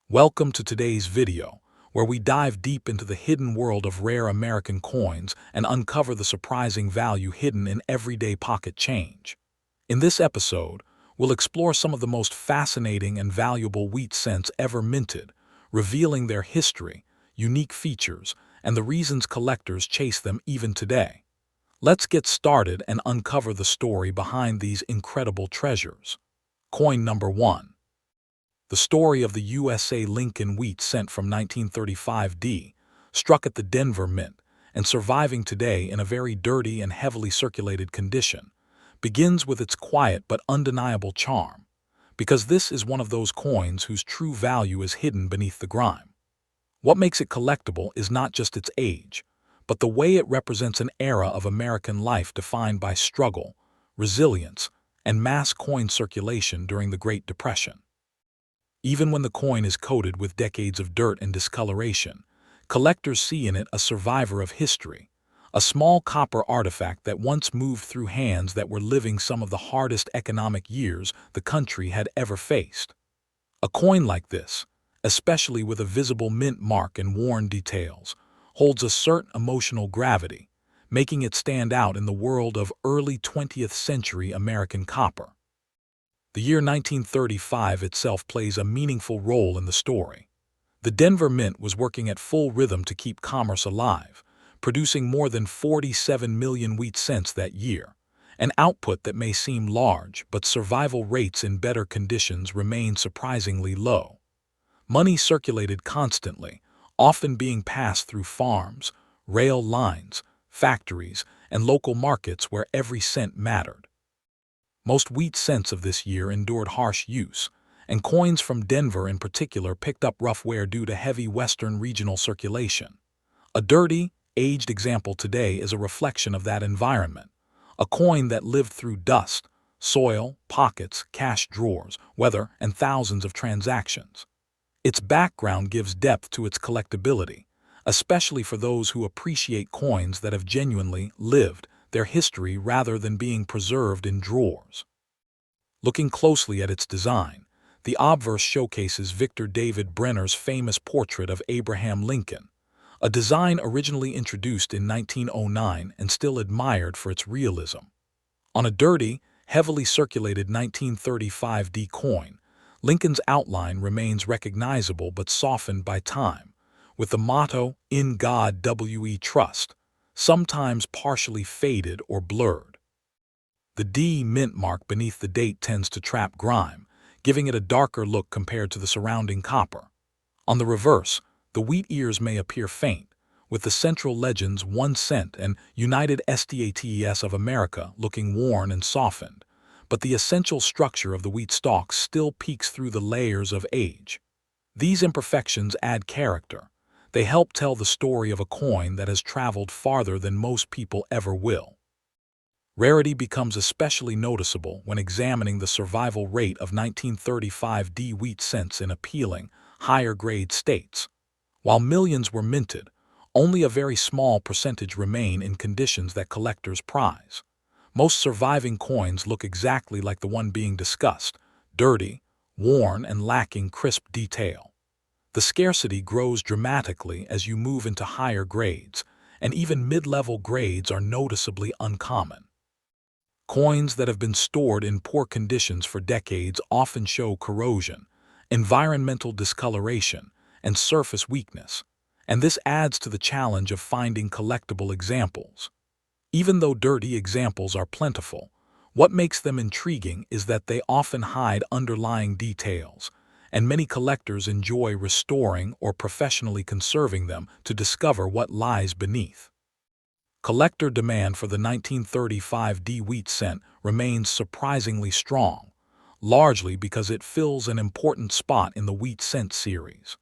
Welcome to today's video, where we dive deep into the hidden world of rare American coins and uncover the surprising value hidden in everyday pocket change. In this episode, we'll explore some of the most fascinating and valuable wheat cents ever minted, revealing their history, unique features, and the reasons collectors chase them even today. Let's get started and uncover the story behind these incredible treasures. Coin number 1. The story of the USA Lincoln wheat cent from 1935D, struck at the Denver Mint and surviving today in a very dirty and heavily circulated condition, begins with its quiet but undeniable charm, because this is one of those coins whose true value is hidden beneath the grime. What makes it collectible is not just its age, but the way it represents an era of American life defined by struggle, resilience, and mass coin circulation during the Great Depression. Even when the coin is coated with decades of dirt and discoloration, collectors see in it a survivor of history, a small copper artifact that once moved through hands that were living some of the hardest economic years the country had ever faced. A coin like this, especially with a visible mint mark and worn details, holds a certain emotional gravity, making it stand out in the world of early 20th century American copper. The year 1935 itself plays a meaningful role in the story. The Denver Mint was working at full rhythm to keep commerce alive, producing more than 47 million wheat cents that year, an output that may seem large, but survival rates in better conditions remain surprisingly low. Money circulated constantly, often being passed through farms, rail lines, factories, and local markets where every cent mattered. Most wheat cents of this year endured harsh use, and coins from Denver in particular picked up rough wear due to heavy Western regional circulation. A dirty, aged example today is a reflection of that environment, a coin that lived through dust, soil, pockets, cash drawers, weather, and thousands of transactions. Its background gives depth to its collectability, especially for those who appreciate coins that have genuinely lived their history rather than being preserved in drawers. Looking closely at its design, the obverse showcases Victor David Brenner's famous portrait of Abraham Lincoln, a design originally introduced in 1909 and still admired for its realism. On a dirty, heavily circulated 1935D coin, Lincoln's outline remains recognizable but softened by time, with the motto, "In God We Trust," sometimes partially faded or blurred. The D mint mark beneath the date tends to trap grime, giving it a darker look compared to the surrounding copper. On the reverse, the wheat ears may appear faint, with the central legends 1 cent and United States of America looking worn and softened, but the essential structure of the wheat stalks still peeks through the layers of age. These imperfections add character. They help tell the story of a coin that has traveled farther than most people ever will. Rarity becomes especially noticeable when examining the survival rate of 1935D wheat cents in appealing, higher-grade states. While millions were minted, only a very small percentage remain in conditions that collectors prize. Most surviving coins look exactly like the one being discussed, dirty, worn, and lacking crisp detail. The scarcity grows dramatically as you move into higher grades, and even mid-level grades are noticeably uncommon. Coins that have been stored in poor conditions for decades often show corrosion, environmental discoloration, and surface weakness, and this adds to the challenge of finding collectible examples. Even though dirty examples are plentiful, what makes them intriguing is that they often hide underlying details, and many collectors enjoy restoring or professionally conserving them to discover what lies beneath. Collector demand for the 1935D wheat cent remains surprisingly strong, largely because it fills an important spot in the wheat cent series.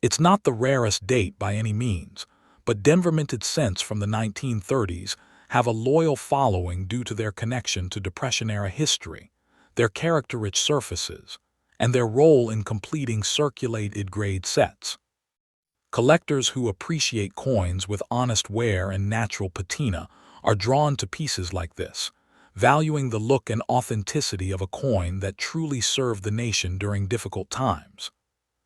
It's not the rarest date by any means, but Denver-minted cents from the 1930s have a loyal following due to their connection to Depression-era history, their character-rich surfaces, and their role in completing circulated grade sets. Collectors who appreciate coins with honest wear and natural patina are drawn to pieces like this, valuing the look and authenticity of a coin that truly served the nation during difficult times.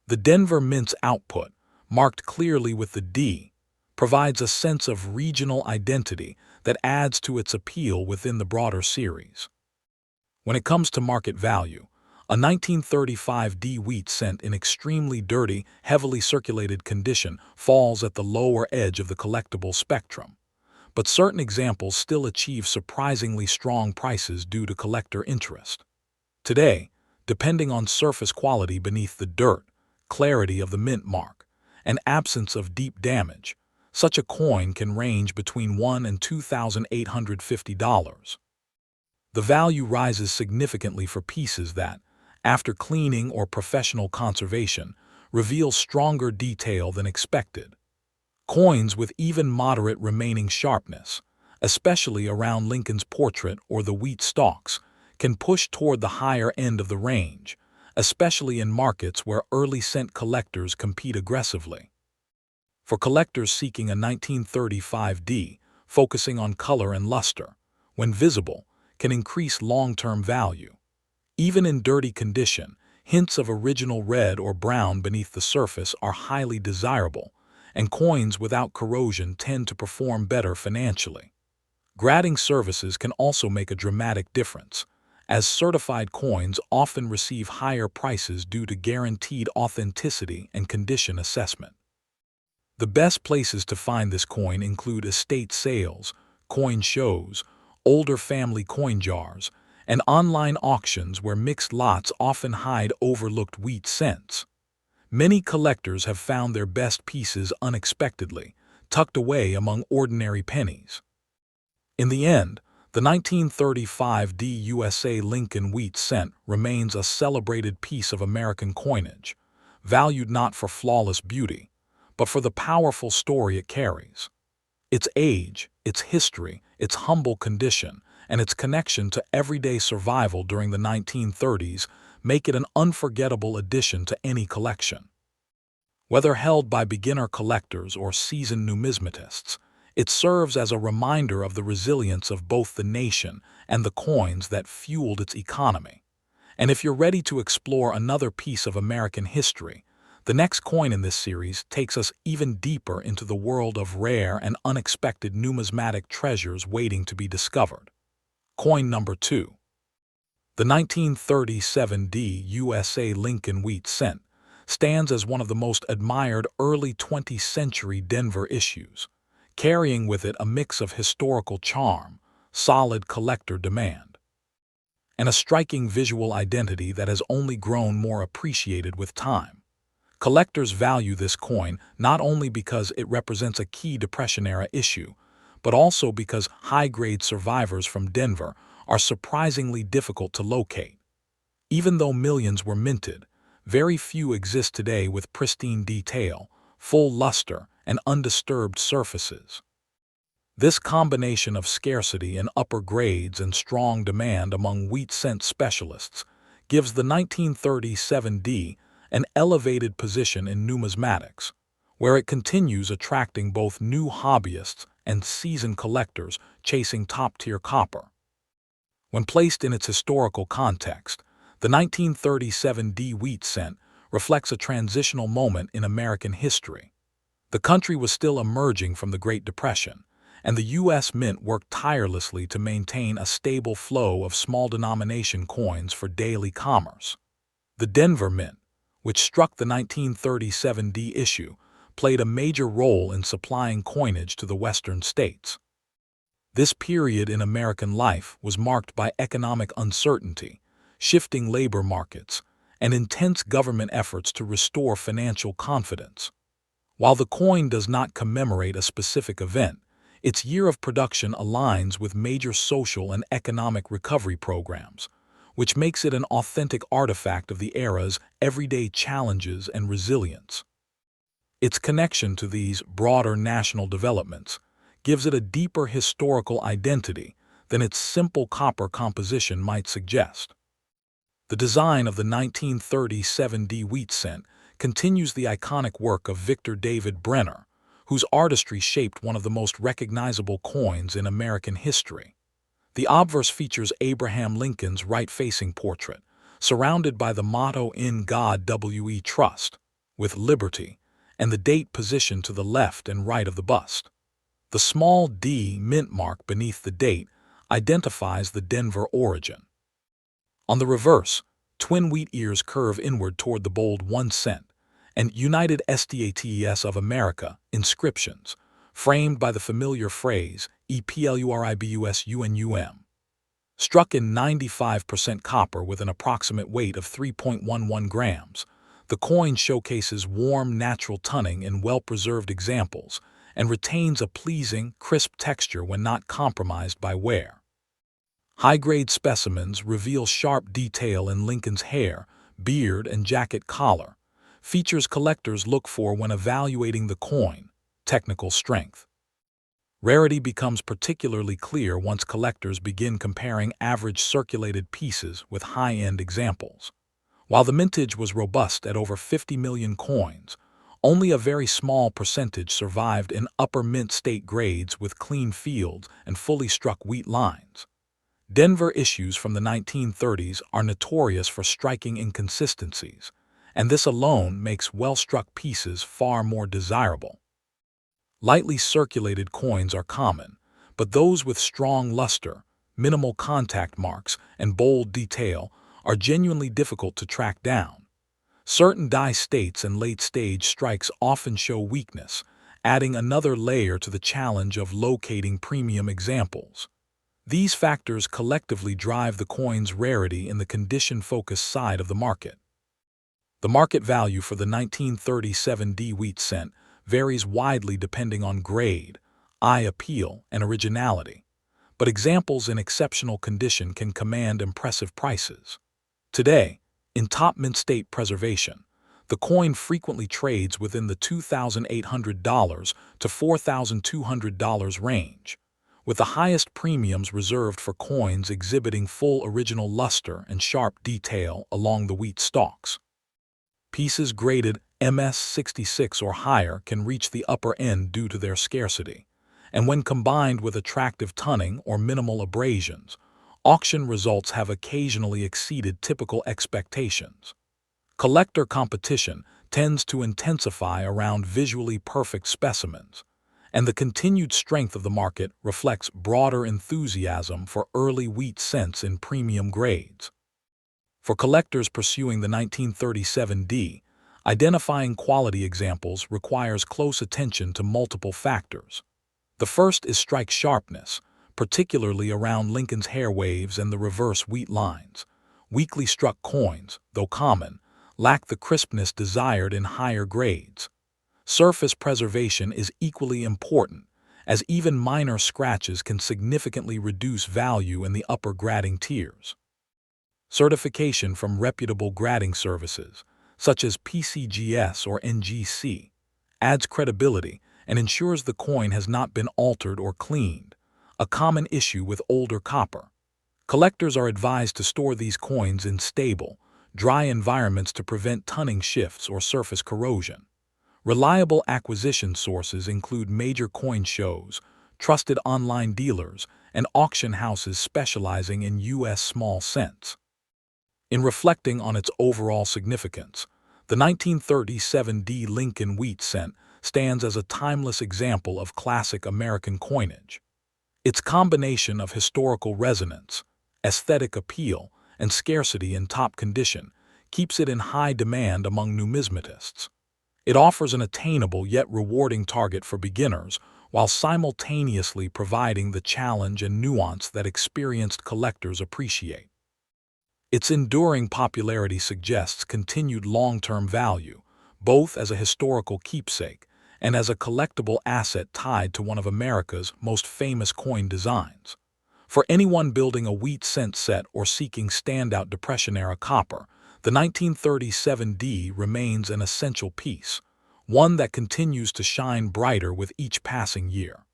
The Denver Mint's output, marked clearly with the D, provides a sense of regional identity that adds to its appeal within the broader series. When it comes to market value, a 1935 D wheat cent in extremely dirty, heavily circulated condition falls at the lower edge of the collectible spectrum, but certain examples still achieve surprisingly strong prices due to collector interest. Today, depending on surface quality beneath the dirt, clarity of the mint mark, and absence of deep damage, such a coin can range between $1,000 and $2,850. The value rises significantly for pieces that, after cleaning or professional conservation, reveal stronger detail than expected. Coins with even moderate remaining sharpness, especially around Lincoln's portrait or the wheat stalks, can push toward the higher end of the range, especially in markets where early cent collectors compete aggressively. For collectors seeking a 1935 D, focusing on color and luster, when visible, can increase long-term value. Even in dirty condition, hints of original red or brown beneath the surface are highly desirable, and coins without corrosion tend to perform better financially. Grading services can also make a dramatic difference, as certified coins often receive higher prices due to guaranteed authenticity and condition assessment. The best places to find this coin include estate sales, coin shows, older family coin jars, and online auctions where mixed lots often hide overlooked wheat cents. Many collectors have found their best pieces unexpectedly, tucked away among ordinary pennies. In the end, the 1935 D USA Lincoln wheat cent remains a celebrated piece of American coinage, valued not for flawless beauty, but for the powerful story it carries. Its age, its history, its humble condition, and its connection to everyday survival during the 1930s make it an unforgettable addition to any collection. Whether held by beginner collectors or seasoned numismatists, it serves as a reminder of the resilience of both the nation and the coins that fueled its economy. And if you're ready to explore another piece of American history, the next coin in this series takes us even deeper into the world of rare and unexpected numismatic treasures waiting to be discovered. Coin number 2. The 1937 D USA Lincoln wheat cent stands as one of the most admired early 20th century Denver issues, carrying with it a mix of historical charm, solid collector demand, and a striking visual identity that has only grown more appreciated with time. Collectors value this coin not only because it represents a key Depression-era issue, but also because high-grade survivors from Denver are surprisingly difficult to locate. Even though millions were minted, very few exist today with pristine detail, full luster, and undisturbed surfaces. This combination of scarcity in upper grades and strong demand among wheat cent specialists gives the 1937 D an elevated position in numismatics, where it continues attracting both new hobbyists and seasoned collectors chasing top-tier copper. When placed in its historical context, the 1937 D wheat cent reflects a transitional moment in American history. The country was still emerging from the Great Depression, and the U.S. Mint worked tirelessly to maintain a stable flow of small-denomination coins for daily commerce. The Denver Mint, which struck the 1937 D issue, played a major role in supplying coinage to the western states. This period in American life was marked by economic uncertainty, shifting labor markets, and intense government efforts to restore financial confidence. While the coin does not commemorate a specific event, its year of production aligns with major social and economic recovery programs, which makes it an authentic artifact of the era's everyday challenges and resilience. Its connection to these broader national developments gives it a deeper historical identity than its simple copper composition might suggest. The design of the 1937 D wheat cent continues the iconic work of Victor David Brenner, whose artistry shaped one of the most recognizable coins in American history. The obverse features Abraham Lincoln's right-facing portrait, surrounded by the motto "In God We Trust." with Liberty, and the date positioned to the left and right of the bust. The small D mint mark beneath the date identifies the Denver origin. On the reverse, twin wheat ears curve inward toward the bold 1 cent, and United States of America inscriptions, framed by the familiar phrase EPLURIBUSUNUM. Struck in 95% copper with an approximate weight of 3.11 grams, the coin showcases warm, natural toning in well-preserved examples and retains a pleasing, crisp texture when not compromised by wear. High-grade specimens reveal sharp detail in Lincoln's hair, beard, and jacket collar, features collectors look for when evaluating the coin, technical strength. Rarity becomes particularly clear once collectors begin comparing average circulated pieces with high-end examples. While the mintage was robust at over 50 million coins, only a very small percentage survived in upper mint state grades with clean fields and fully struck wheat lines. Denver issues from the 1930s are notorious for striking inconsistencies, and this alone makes well-struck pieces far more desirable. Lightly circulated coins are common, but those with strong luster, minimal contact marks, and bold detail are genuinely difficult to track down. Certain die states and late-stage strikes often show weakness, adding another layer to the challenge of locating premium examples. These factors collectively drive the coin's rarity in the condition-focused side of the market. The market value for the 1937 D wheat cent varies widely depending on grade, eye appeal, and originality, but examples in exceptional condition can command impressive prices. Today, in top mint state preservation, the coin frequently trades within the $2,800 to $4,200 range, with the highest premiums reserved for coins exhibiting full original luster and sharp detail along the wheat stalks. Pieces graded MS-66 or higher can reach the upper end due to their scarcity, and when combined with attractive toning or minimal abrasions, auction results have occasionally exceeded typical expectations. Collector competition tends to intensify around visually perfect specimens, and the continued strength of the market reflects broader enthusiasm for early wheat cents in premium grades. For collectors pursuing the 1937 D, identifying quality examples requires close attention to multiple factors. The first is strike sharpness, particularly around Lincoln's hair waves and the reverse wheat lines. Weakly struck coins, though common, lack the crispness desired in higher grades. Surface preservation is equally important, as even minor scratches can significantly reduce value in the upper grading tiers. Certification from reputable grading services, such as PCGS or NGC, adds credibility and ensures the coin has not been altered or cleaned, a common issue with older copper. Collectors are advised to store these coins in stable, dry environments to prevent toning shifts or surface corrosion. Reliable acquisition sources include major coin shows, trusted online dealers, and auction houses specializing in U.S. small cents. In reflecting on its overall significance, the 1937 D Lincoln wheat cent stands as a timeless example of classic American coinage. Its combination of historical resonance, aesthetic appeal, and scarcity in top condition keeps it in high demand among numismatists. It offers an attainable yet rewarding target for beginners while simultaneously providing the challenge and nuance that experienced collectors appreciate. Its enduring popularity suggests continued long-term value, both as a historical keepsake and as a collectible asset tied to one of America's most famous coin designs. For anyone building a wheat cent set or seeking standout Depression-era copper, the 1937 D remains an essential piece, one that continues to shine brighter with each passing year.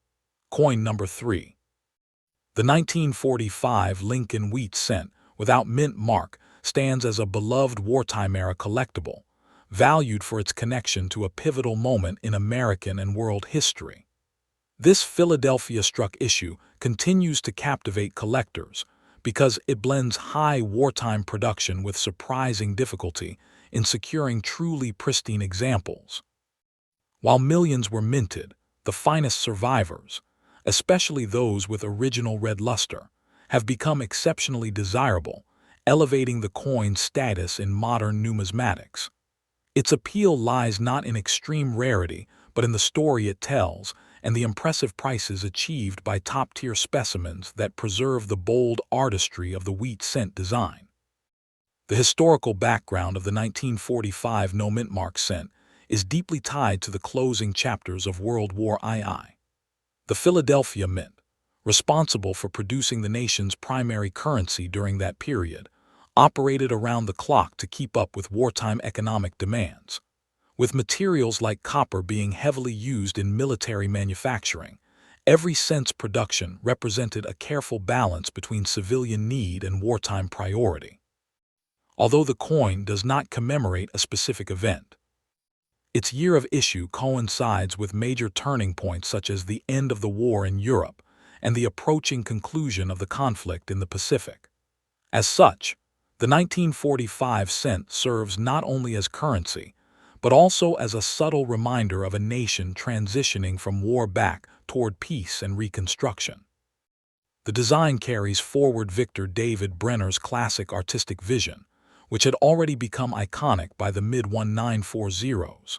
Coin number 3. The 1945 Lincoln wheat cent, without mint mark, stands as a beloved wartime-era collectible, valued for its connection to a pivotal moment in American and world history. This Philadelphia-struck issue continues to captivate collectors because it blends high wartime production with surprising difficulty in securing truly pristine examples. While millions were minted, the finest survivors, especially those with original red luster, have become exceptionally desirable, elevating the coin's status in modern numismatics. Its appeal lies not in extreme rarity, but in the story it tells and the impressive prices achieved by top-tier specimens that preserve the bold artistry of the wheat cent design. The historical background of the 1945 no-mint-mark cent is deeply tied to the closing chapters of World War II. The Philadelphia Mint, responsible for producing the nation's primary currency during that period, operated around the clock to keep up with wartime economic demands. With materials like copper being heavily used in military manufacturing, every cent's production represented a careful balance between civilian need and wartime priority. Although the coin does not commemorate a specific event, its year of issue coincides with major turning points such as the end of the war in Europe and the approaching conclusion of the conflict in the Pacific. As such, the 1945 cent serves not only as currency, but also as a subtle reminder of a nation transitioning from war back toward peace and reconstruction. The design carries forward Victor David Brenner's classic artistic vision, which had already become iconic by the mid-1940s.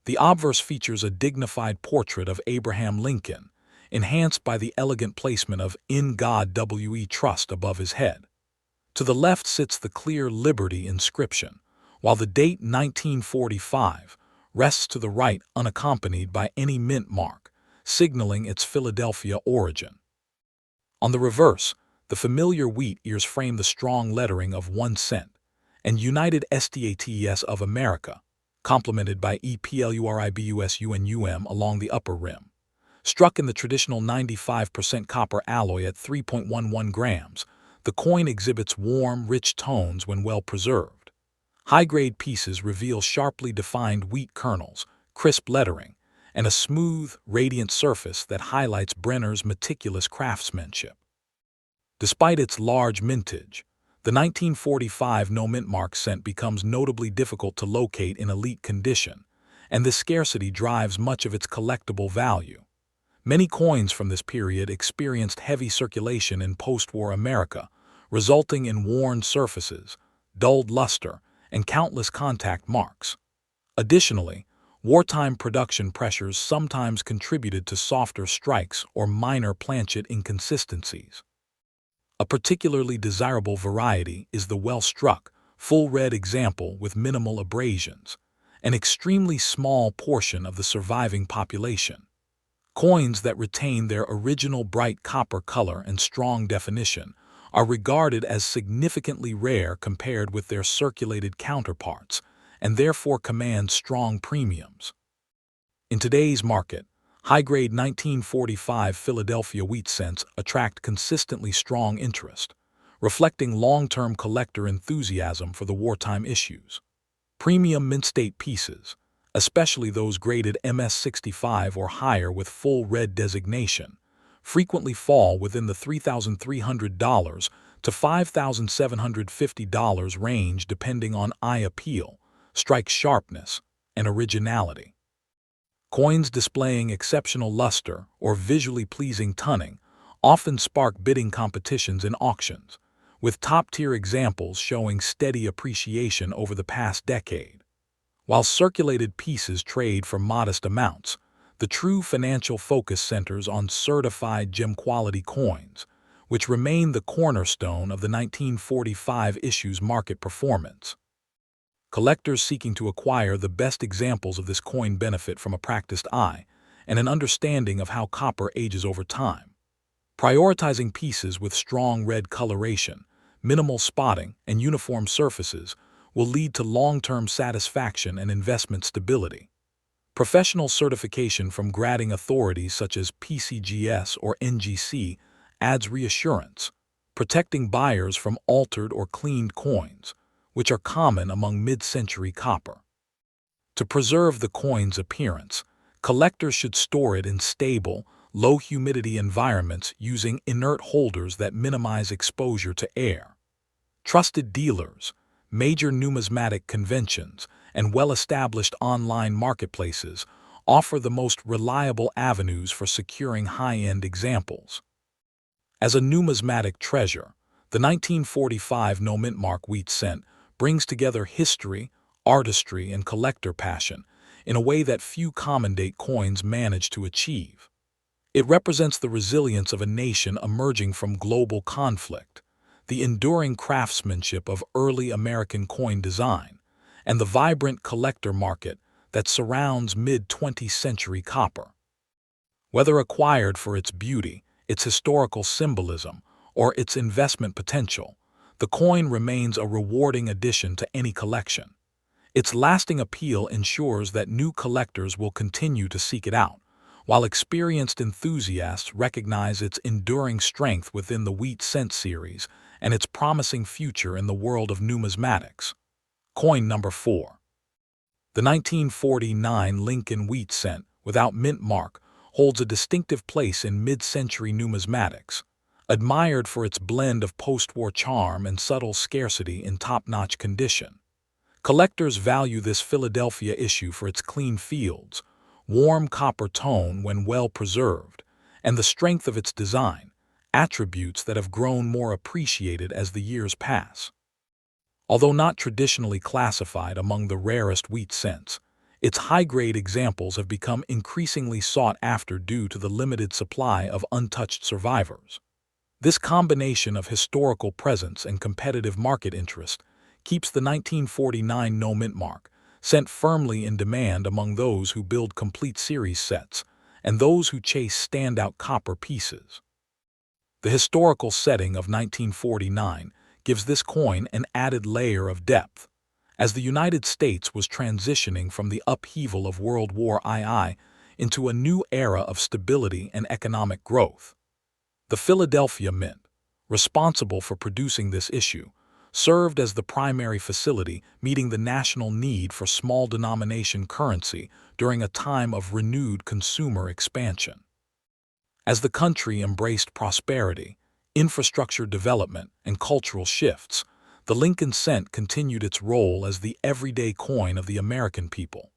The obverse features a dignified portrait of Abraham Lincoln, enhanced by the elegant placement of "In God We Trust" above his head. To the left sits the clear Liberty inscription, while the date 1945 rests to the right unaccompanied by any mint mark, signaling its Philadelphia origin. On the reverse, the familiar wheat ears frame the strong lettering of 1 cent, and United States of America, complemented by EPLURIBUSUNUM along the upper rim. Struck in the traditional 95% copper alloy at 3.11 grams, the coin exhibits warm, rich tones when well preserved. High-grade pieces reveal sharply defined wheat kernels, crisp lettering, and a smooth, radiant surface that highlights Brenner's meticulous craftsmanship. Despite its large mintage, the 1945 no-mint-mark cent becomes notably difficult to locate in elite condition, and this scarcity drives much of its collectible value. Many coins from this period experienced heavy circulation in post-war America, resulting in worn surfaces, dulled luster, and countless contact marks. Additionally, wartime production pressures sometimes contributed to softer strikes or minor planchet inconsistencies. A particularly desirable variety is the well-struck, full red example with minimal abrasions, an extremely small portion of the surviving population. Coins that retain their original bright copper color and strong definition are regarded as significantly rare compared with their circulated counterparts, and therefore command strong premiums. In today's market, high-grade 1945 Philadelphia wheat cents attract consistently strong interest, reflecting long-term collector enthusiasm for the wartime issues. Premium mint-state pieces, especially those graded MS65 or higher with full red designation, frequently fall within the $3,300 to $5,750 range depending on eye appeal, strike sharpness, and originality. Coins displaying exceptional luster or visually pleasing toning often spark bidding competitions in auctions, with top-tier examples showing steady appreciation over the past decade. While circulated pieces trade for modest amounts, the true financial focus centers on certified gem-quality coins, which remain the cornerstone of the 1945 issue's market performance. Collectors seeking to acquire the best examples of this coin benefit from a practiced eye and an understanding of how copper ages over time. Prioritizing pieces with strong red coloration, minimal spotting, and uniform surfaces will lead to long-term satisfaction and investment stability. Professional certification from grading authorities such as PCGS or NGC adds reassurance, protecting buyers from altered or cleaned coins, which are common among mid-century copper. To preserve the coin's appearance, collectors should store it in stable, low-humidity environments using inert holders that minimize exposure to air. Trusted dealers, major numismatic conventions, and well-established online marketplaces offer the most reliable avenues for securing high-end examples. As a numismatic treasure, the 1945 no mint mark wheat cent brings together history, artistry, and collector passion in a way that few common-date coins manage to achieve. It represents the resilience of a nation emerging from global conflict, the enduring craftsmanship of early American coin design, and the vibrant collector market that surrounds mid-20th century copper. Whether acquired for its beauty, its historical symbolism, or its investment potential, the coin remains a rewarding addition to any collection. Its lasting appeal ensures that new collectors will continue to seek it out, while experienced enthusiasts recognize its enduring strength within the wheat cent series and its promising future in the world of numismatics. Coin number 4. The 1949 Lincoln wheat cent, without mint mark, holds a distinctive place in mid-century numismatics, admired for its blend of post-war charm and subtle scarcity in top-notch condition. Collectors value this Philadelphia issue for its clean fields, warm copper tone when well preserved, and the strength of its design, attributes that have grown more appreciated as the years pass. Although not traditionally classified among the rarest wheat cents, its high-grade examples have become increasingly sought after due to the limited supply of untouched survivors. This combination of historical presence and competitive market interest keeps the 1949 no mint mark cent firmly in demand among those who build complete series sets and those who chase standout copper pieces. The historical setting of 1949 gives this coin an added layer of depth. As the United States was transitioning from the upheaval of World War II into a new era of stability and economic growth. The Philadelphia Mint, responsible for producing this issue, served as the primary facility meeting the national need for small denomination currency during a time of renewed consumer expansion. As the country embraced prosperity, infrastructure development, and cultural shifts, the Lincoln cent continued its role as the everyday coin of the American people.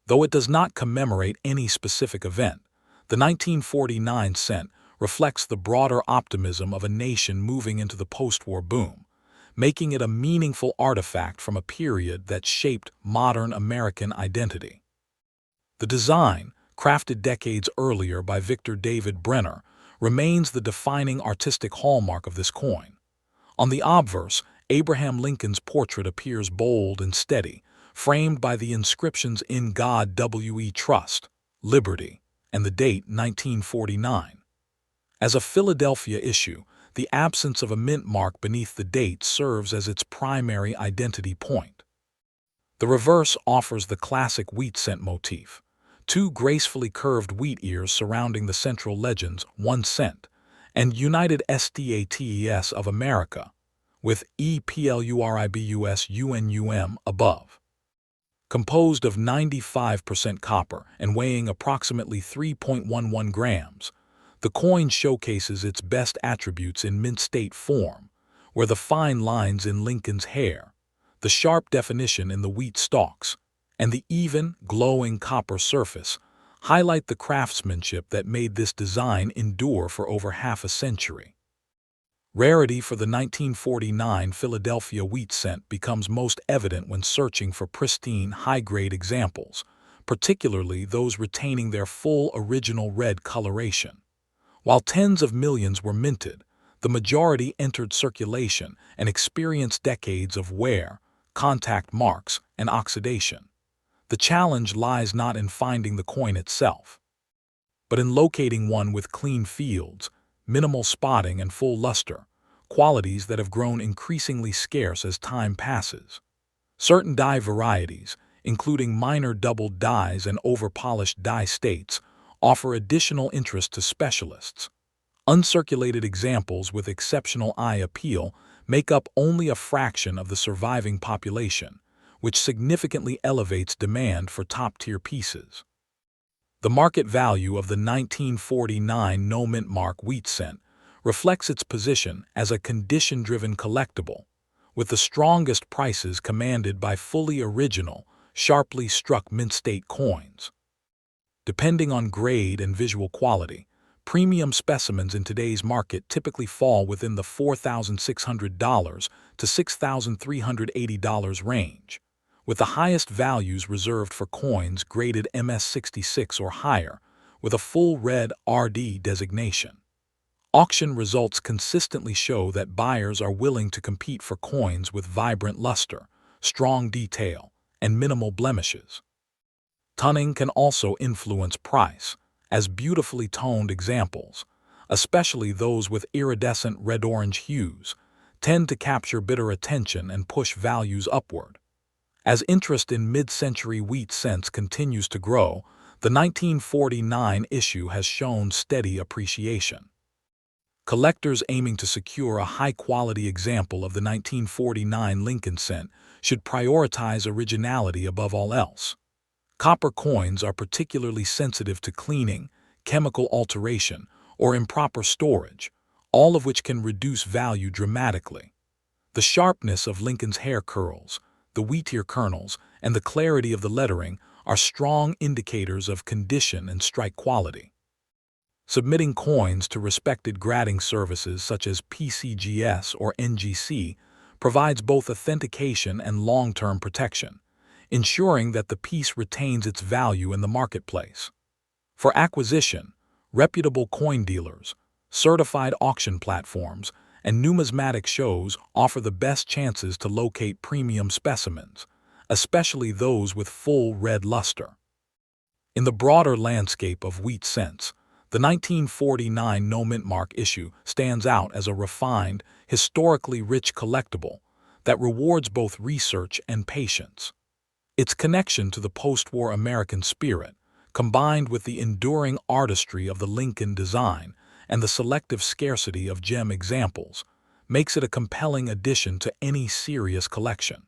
Though it does not commemorate any specific event, the 1949 cent reflects the broader optimism of a nation moving into the post-war boom, making it a meaningful artifact from a period that shaped modern American identity. The design, crafted decades earlier by Victor David Brenner, remains the defining artistic hallmark of this coin. On the obverse, Abraham Lincoln's portrait appears bold and steady, framed by the inscriptions "In God We Trust," "Liberty," and the date 1949. As a Philadelphia issue, the absence of a mint mark beneath the date serves as its primary identity point. The reverse offers the classic wheat cent motif, two gracefully curved wheat ears surrounding the central legends, 1 cent, and United States of America, with EPLURIBUS UNUM above. Composed of 95% copper and weighing approximately 3.11 grams, the coin showcases its best attributes in mint state form, where the fine lines in Lincoln's hair, the sharp definition in the wheat stalks, and the even, glowing copper surface highlight the craftsmanship that made this design endure for over half a century. Rarity for the 1949 Philadelphia wheat cent becomes most evident when searching for pristine, high-grade examples, particularly those retaining their full original red coloration. While tens of millions were minted, the majority entered circulation and experienced decades of wear, contact marks, and oxidation. The challenge lies not in finding the coin itself, but in locating one with clean fields, minimal spotting, and full luster, qualities that have grown increasingly scarce as time passes. Certain die varieties, including minor doubled dies and over-polished die states, offer additional interest to specialists. Uncirculated examples with exceptional eye appeal make up only a fraction of the surviving population, which significantly elevates demand for top-tier pieces. The market value of the 1949 no mint mark wheat cent reflects its position as a condition-driven collectible, with the strongest prices commanded by fully original, sharply struck mint-state coins. Depending on grade and visual quality, premium specimens in today's market typically fall within the $4,600 to $6,380 range, with the highest values reserved for coins graded MS66 or higher, with a full red RD designation. Auction results consistently show that buyers are willing to compete for coins with vibrant luster, strong detail, and minimal blemishes. Toning can also influence price, as beautifully toned examples, especially those with iridescent red-orange hues, tend to capture bidder attention and push values upward. As interest in mid-century wheat cents continues to grow, the 1949 issue has shown steady appreciation. Collectors aiming to secure a high-quality example of the 1949 Lincoln cent should prioritize originality above all else. Copper coins are particularly sensitive to cleaning, chemical alteration, or improper storage, all of which can reduce value dramatically. The sharpness of Lincoln's hair curls, the wheatier kernels, and the clarity of the lettering are strong indicators of condition and strike quality. Submitting coins to respected grading services such as PCGS or NGC provides both authentication and long-term protection, ensuring that the piece retains its value in the marketplace. For acquisition, reputable coin dealers, certified auction platforms, and numismatic shows offer the best chances to locate premium specimens, especially those with full red luster. In the broader landscape of wheat cents, the 1949 no mint mark issue stands out as a refined, historically rich collectible that rewards both research and patience. Its connection to the post-war American spirit, combined with the enduring artistry of the Lincoln design and the selective scarcity of gem examples, makes it a compelling addition to any serious collection.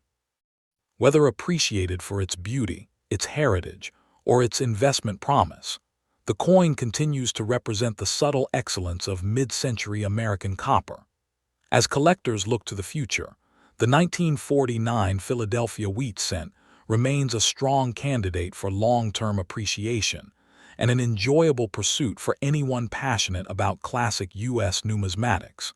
Whether appreciated for its beauty, its heritage, or its investment promise, the coin continues to represent the subtle excellence of mid-century American copper. As collectors look to the future, the 1949 Philadelphia wheat cent remains a strong candidate for long-term appreciation and an enjoyable pursuit for anyone passionate about classic U.S. numismatics.